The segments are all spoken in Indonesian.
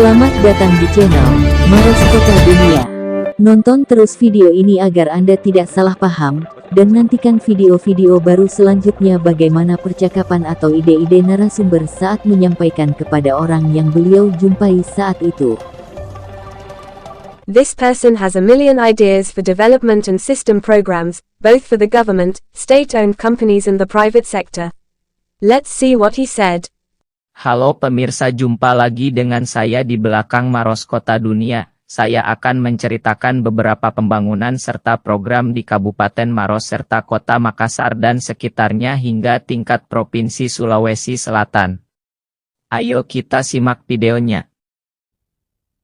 Selamat datang di channel Maros Kota Dunia. Nonton terus video ini agar Anda tidak salah paham, dan nantikan video-video baru selanjutnya bagaimana percakapan atau ide-ide narasumber saat menyampaikan kepada orang yang beliau jumpai saat itu. This person has a million ideas for development and system programs, both for the government, state-owned companies and the private sector. Let's see what he said. Halo pemirsa, jumpa lagi dengan saya di belakang Maros Kota Dunia. Saya akan menceritakan beberapa pembangunan serta program di Kabupaten Maros serta Kota Makassar dan sekitarnya hingga tingkat Provinsi Sulawesi Selatan. Ayo kita simak videonya.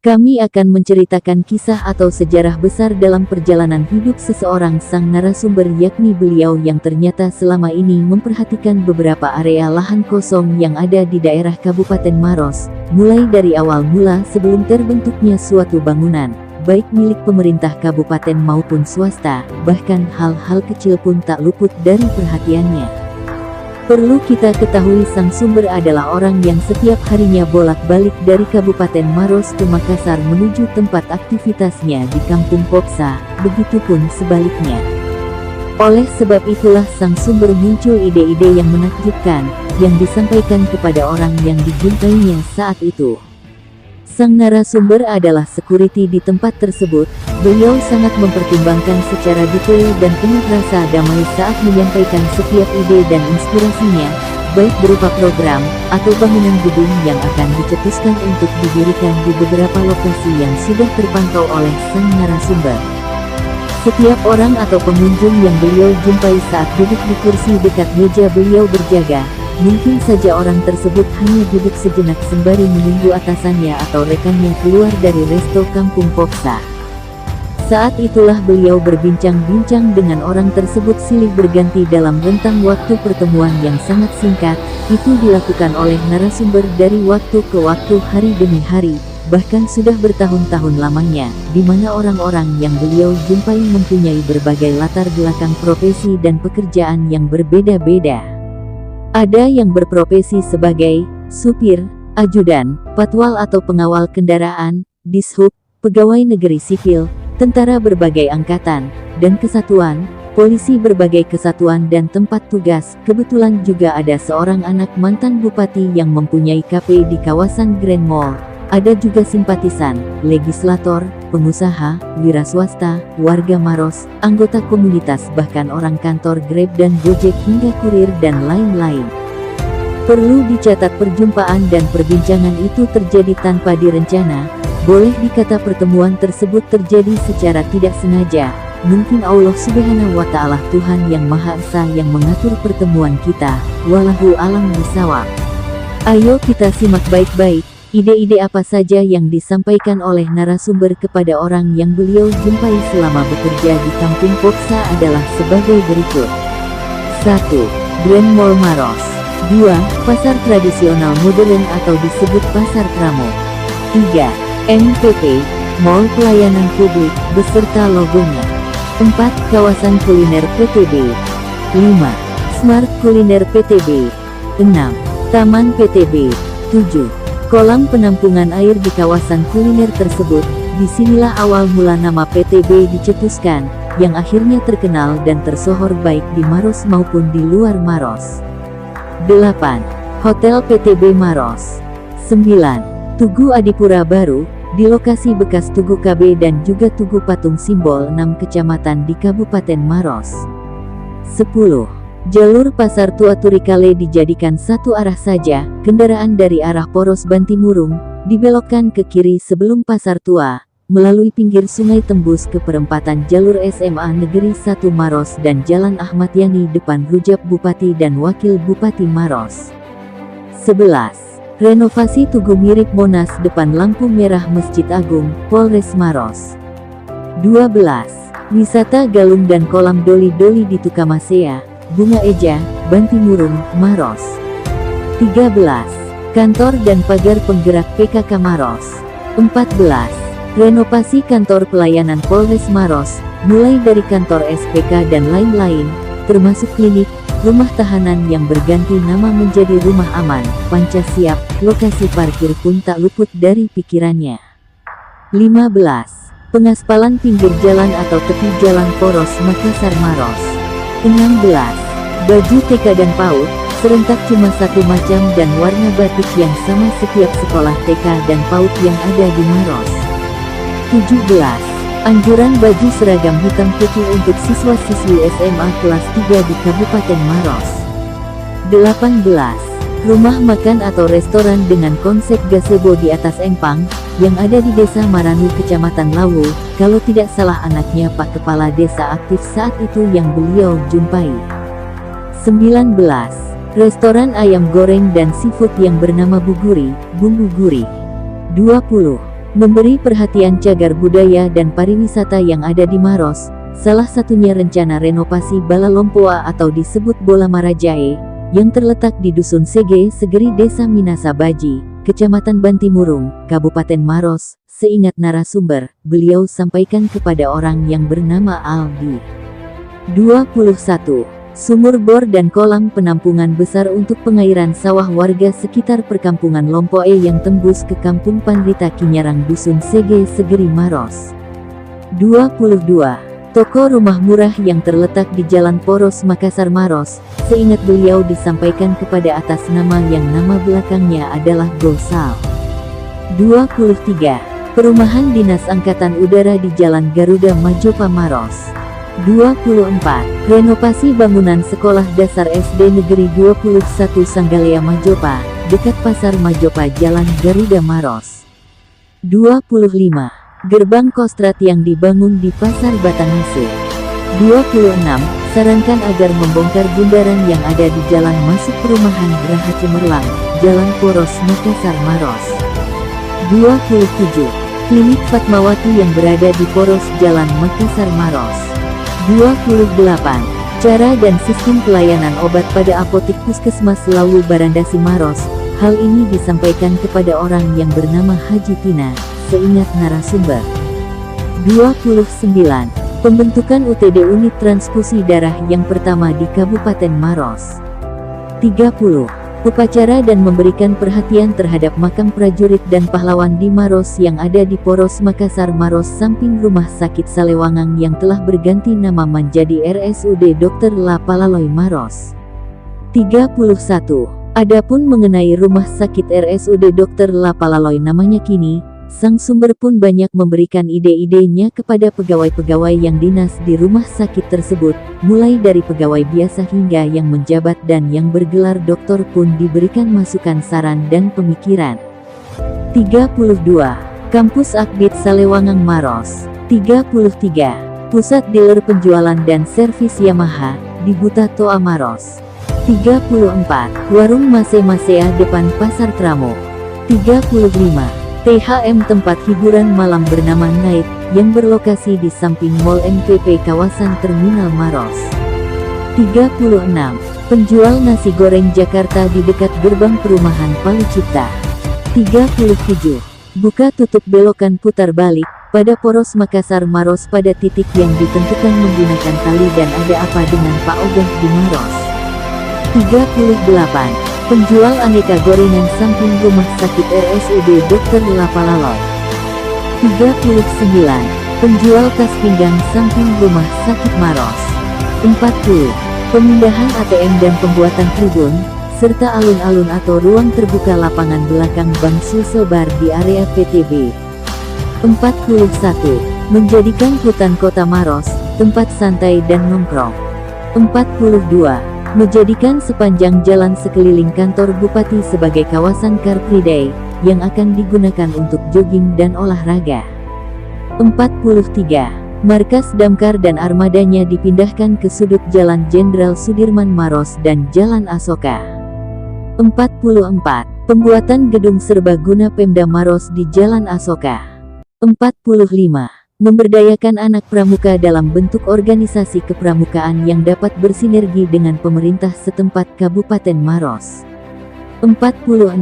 Kami akan menceritakan kisah atau sejarah besar dalam perjalanan hidup seseorang sang narasumber, yakni beliau yang ternyata selama ini memperhatikan beberapa area lahan kosong yang ada di daerah Kabupaten Maros, mulai dari awal mula sebelum terbentuknya suatu bangunan, baik milik pemerintah kabupaten maupun swasta, bahkan hal-hal kecil pun tak luput dari perhatiannya. Perlu kita ketahui sang sumber adalah orang yang setiap harinya bolak-balik dari Kabupaten Maros ke Makassar menuju tempat aktivitasnya di Kampung Popsa, begitupun sebaliknya. Oleh sebab itulah sang sumber muncul ide-ide yang menakjubkan, yang disampaikan kepada orang yang dijumpainya saat itu. Sang narasumber adalah security di tempat tersebut. Beliau sangat mempertimbangkan secara detail dan penuh rasa damai saat menyampaikan setiap ide dan inspirasinya, baik berupa program atau bangunan gedung yang akan dicetuskan untuk didirikan di beberapa lokasi yang sudah terpantau oleh sang narasumber. Setiap orang atau pengunjung yang beliau jumpai saat duduk di kursi dekat meja beliau berjaga, mungkin saja orang tersebut hanya duduk sejenak sembari menunggu atasannya atau rekannya keluar dari resto Kampung Popsa. Saat itulah beliau berbincang-bincang dengan orang tersebut silih berganti dalam rentang waktu pertemuan yang sangat singkat. Itu dilakukan oleh narasumber dari waktu ke waktu, hari demi hari, bahkan sudah bertahun-tahun lamanya, di mana orang-orang yang beliau jumpai mempunyai berbagai latar belakang profesi dan pekerjaan yang berbeda-beda. Ada yang berprofesi sebagai supir, ajudan, patwal atau pengawal kendaraan, dishub, pegawai negeri sipil, tentara berbagai angkatan dan kesatuan, polisi berbagai kesatuan dan tempat tugas. Kebetulan juga ada seorang anak mantan bupati yang mempunyai kafe di kawasan Grand Mall. Ada juga simpatisan, legislator, pengusaha, wira swasta, warga Maros, anggota komunitas, bahkan orang kantor Grab dan Gojek hingga kurir dan lain-lain. Perlu dicatat, perjumpaan dan perbincangan itu terjadi tanpa direncana. Boleh dikata pertemuan tersebut terjadi secara tidak sengaja. Mungkin Allah Subhanahu wa Ta'ala, Tuhan yang Maha Esa, yang mengatur pertemuan kita. Wallahu a'lam bishawab. Ayo kita simak baik-baik. Ide-ide apa saja yang disampaikan oleh narasumber kepada orang yang beliau jumpai selama bekerja di Kampung Popsa adalah sebagai berikut. 1. Grand Mall Maros. 2. Pasar tradisional modern atau disebut Pasar Kramo. 3. MPP, Mall Pelayanan Publik, beserta logonya. 4. Kawasan Kuliner PTB. 5. Smart Kuliner PTB. 6. Taman PTB. 7. Kolam penampungan air di kawasan kuliner tersebut. Disinilah awal mula nama PTB dicetuskan, yang akhirnya terkenal dan tersohor baik di Maros maupun di luar Maros. 8. Hotel PTB Maros. 9. Tugu Adipura Baru, di lokasi bekas Tugu KB dan juga Tugu Patung Simbol 6 kecamatan di Kabupaten Maros. 10. Jalur Pasar Tua Turikale dijadikan satu arah saja, kendaraan dari arah Poros Bantimurung, dibelokkan ke kiri sebelum Pasar Tua, melalui pinggir sungai tembus ke perempatan jalur SMA Negeri 1 Maros dan Jalan Ahmad Yani depan rujak Bupati dan Wakil Bupati Maros. 11. Renovasi Tugu mirip Monas depan lampu merah Masjid Agung, Polres Maros. 12. Wisata Galung dan kolam doli-doli di Tukamasea, Bunga Eja, Bantimurung, Maros. 13. Kantor dan pagar penggerak PKK Maros. 14. Renovasi kantor pelayanan Polres Maros, mulai dari kantor SPK dan lain-lain, termasuk klinik, rumah tahanan yang berganti nama menjadi rumah aman, Panca Siap, lokasi parkir pun tak luput dari pikirannya. 15. Pengaspalan pinggir jalan atau tepi jalan poros Makassar Maros. 16. Baju TK dan PAUD, serentak cuma satu macam dan warna batik yang sama setiap sekolah TK dan PAUD yang ada di Maros. 17. Anjuran baju seragam hitam putih untuk siswa-siswi SMA kelas 3 di Kabupaten Maros. 18. Rumah makan atau restoran dengan konsep gazebo di atas empang, yang ada di Desa Maranu Kecamatan Lawu, kalau tidak salah anaknya Pak Kepala Desa aktif saat itu yang beliau jumpai. 19. Restoran ayam goreng dan seafood yang bernama Buguri, Bumbu Gurih. 20. Memberi perhatian cagar budaya dan pariwisata yang ada di Maros, salah satunya rencana renovasi Bala Lompoa atau disebut Bola Marajae, yang terletak di Dusun Sege Segeri Desa Minasa Baji, Kecamatan Bantimurung, Kabupaten Maros. Seingat narasumber, beliau sampaikan kepada orang yang bernama Aldi. 21. Sumur bor dan kolam penampungan besar untuk pengairan sawah warga sekitar perkampungan Lompoe yang tembus ke Kampung Pandrita Kinyarang Dusun Sege Segeri Maros. 22. Toko rumah murah yang terletak di Jalan Poros Makassar Maros, seingat beliau disampaikan kepada atas nama yang nama belakangnya adalah Gosal. 23. Perumahan Dinas Angkatan Udara di Jalan Garuda Majopa Maros. 24. Renovasi bangunan Sekolah Dasar SD Negeri 21 Sanggalea Majopa, dekat Pasar Majopa Jalan Garuda Maros. 25. Gerbang Kostrad yang dibangun di Pasar Batanghese. 26. Sarankan agar membongkar bundaran yang ada di jalan masuk perumahan Geraha Cemerlang, Jalan Poros Makassar Maros. 27. Klinik Fatmawati yang berada di Poros Jalan Makassar Maros. 28. Cara dan sistem pelayanan obat pada apotik Puskesmas Lawu Barandasi Maros. Hal ini disampaikan kepada orang yang bernama Haji Tina, seingat narasumber. 29. Pembentukan UTD Unit Transfusi Darah yang pertama di Kabupaten Maros. 30. Upacara dan memberikan perhatian terhadap makam prajurit dan pahlawan di Maros yang ada di Poros Makassar Maros samping Rumah Sakit Salewangang yang telah berganti nama menjadi RSUD Dr. La Palaloy Maros. 31. Adapun mengenai Rumah Sakit RSUD Dr. La Palaloy namanya kini, sang sumber pun banyak memberikan ide-idenya kepada pegawai-pegawai yang dinas di rumah sakit tersebut, mulai dari pegawai biasa hingga yang menjabat dan yang bergelar doktor pun diberikan masukan saran dan pemikiran. 32. Kampus Akbid Salewangang Maros. 33. Pusat dealer penjualan dan servis Yamaha, di Buta Toa Maros. 34. Warung Mase-Masea depan Pasar Tramo. 35. THM tempat hiburan malam bernama Night, yang berlokasi di samping Mall MPP kawasan Terminal Maros. 36. Penjual nasi goreng Jakarta di dekat gerbang perumahan Palu Cipta. 37. Buka tutup belokan putar balik, pada Poros Makassar Maros pada titik yang ditentukan menggunakan tali dan ada apa dengan Pak Ogah di Maros. 38. Penjual aneka gorengan samping Rumah Sakit RSUD Dr. La Palaloy. 39. Penjual tas pinggang samping Rumah Sakit Maros. 40. Pemindahan ATM dan pembuatan tribun, serta alun-alun atau ruang terbuka lapangan belakang Bank Sulselbar di area PTB. 41. Menjadikan hutan kota Maros, tempat santai dan nongkrong. 42. Menjadikan sepanjang jalan sekeliling kantor Bupati sebagai kawasan Car Free Day, yang akan digunakan untuk jogging dan olahraga. 43. Markas Damkar dan armadanya dipindahkan ke sudut Jalan Jenderal Sudirman Maros dan Jalan Asoka. 44. Pembuatan gedung serbaguna Pemda Maros di Jalan Asoka. 45. Memberdayakan anak pramuka dalam bentuk organisasi kepramukaan yang dapat bersinergi dengan pemerintah setempat Kabupaten Maros. 46.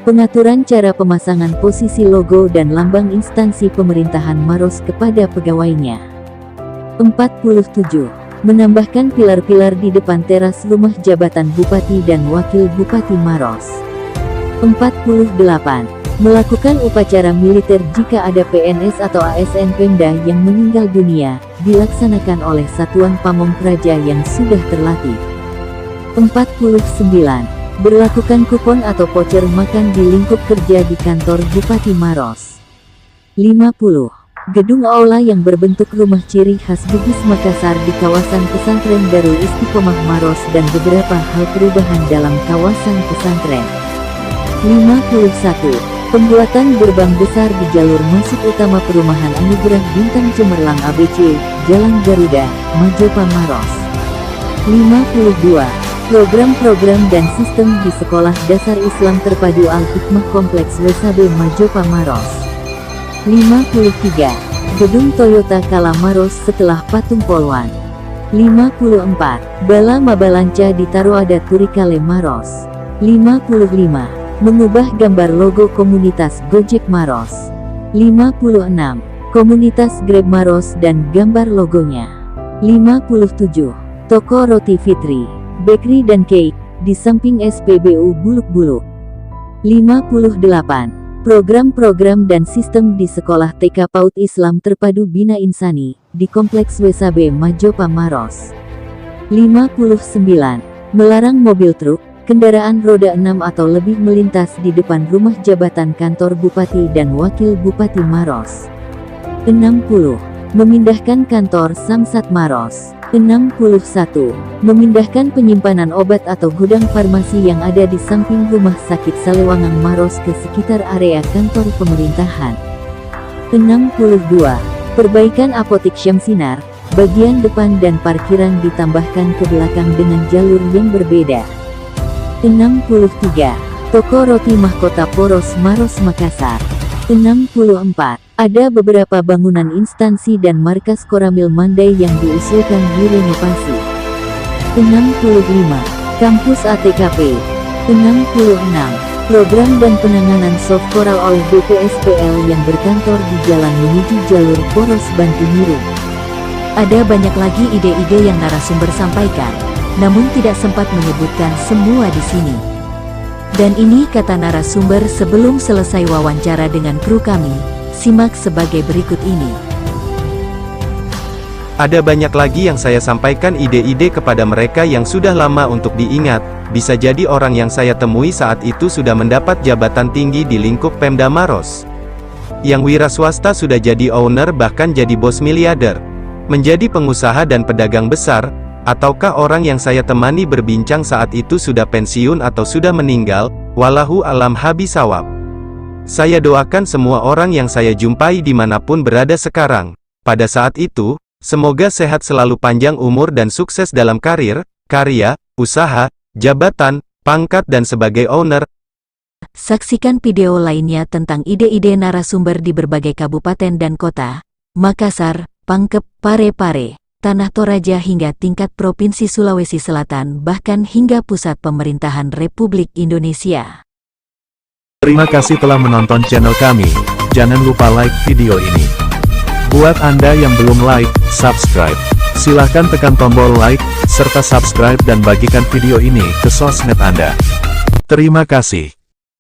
Pengaturan cara pemasangan posisi logo dan lambang instansi pemerintahan Maros kepada pegawainya. 47. menambahkan pilar-pilar di depan teras rumah jabatan Bupati dan Wakil Bupati Maros. 48. Melakukan upacara militer jika ada PNS atau ASN Pemda yang meninggal dunia, dilaksanakan oleh Satuan Pamong Praja yang sudah terlatih. 49. Berlakukan kupon atau voucher makan di lingkup kerja di kantor Bupati Maros. 50. Gedung aula yang berbentuk rumah ciri khas Bugis Makassar di kawasan pesantren Darul Istiqomah Maros dan beberapa hal perubahan dalam kawasan pesantren. 51. Pembuatan gerbang besar di jalur masuk utama perumahan Anugerah Bintang Cemerlang ABC, Jalan Garuda, Majopa Maros. 52. Program-program dan sistem di Sekolah Dasar Islam Terpadu Al-Hikmah Kompleks WSAB Majopa Maros. 53. Gedung Toyota Kala Maros setelah Patung Polwan. 54. Bala Mabalanca ditaruh adat Turikale Maros. 55. Mengubah gambar logo komunitas Gojek Maros. 56. Komunitas Grab Maros dan gambar logonya. 57. Toko Roti Fitri, Bakery dan Cake, di samping SPBU Buluk-Buluk. 58. Program-program dan sistem di Sekolah TK PAUD Islam Terpadu Bina Insani, di Kompleks WSAB Majopa Maros. 59. Melarang mobil truk, kendaraan roda 6 atau lebih melintas di depan rumah jabatan kantor Bupati dan Wakil Bupati Maros. 60. Memindahkan kantor Samsat Maros. 61. Memindahkan penyimpanan obat atau gudang farmasi yang ada di samping Rumah Sakit Salewangang Maros ke sekitar area kantor pemerintahan. 62. Perbaikan apotik Syamsinar, bagian depan dan parkiran ditambahkan ke belakang dengan jalur yang berbeda. 63. Toko Roti Mahkota Poros Maros Makassar. 64. Ada beberapa bangunan instansi dan markas Koramil Mandai yang diusulkan direnovasi. 65. Kampus ATKP. 66. Program dan penanganan soft koral oleh BPSPL yang berkantor di jalan menuju jalur Poros Bantimurung. Ada banyak lagi ide-ide yang narasumber sampaikan, namun tidak sempat menyebutkan semua di sini. Dan ini kata narasumber sebelum selesai wawancara dengan kru kami. Simak sebagai berikut ini. Ada banyak lagi yang saya sampaikan ide-ide kepada mereka yang sudah lama untuk diingat. Bisa jadi orang yang saya temui saat itu sudah mendapat jabatan tinggi di lingkup Pemda Maros. Yang wira swasta sudah jadi owner bahkan jadi bos miliarder. Menjadi pengusaha dan pedagang besar, ataukah orang yang saya temani berbincang saat itu sudah pensiun atau sudah meninggal, walahu alam habisawab. Saya doakan semua orang yang saya jumpai dimanapun berada sekarang, pada saat itu, semoga sehat selalu, panjang umur dan sukses dalam karir, karya, usaha, jabatan, pangkat dan sebagai owner. Saksikan video lainnya tentang ide-ide narasumber di berbagai kabupaten dan kota, Makassar, Pangkep, Parepare, Tanah Toraja hingga tingkat Provinsi Sulawesi Selatan bahkan hingga pusat pemerintahan Republik Indonesia. Terima kasih telah menonton channel kami. Jangan lupa like video ini. Buat Anda yang belum like, subscribe. Silahkan tekan tombol like, serta subscribe dan bagikan video ini ke sosmed Anda. Terima kasih.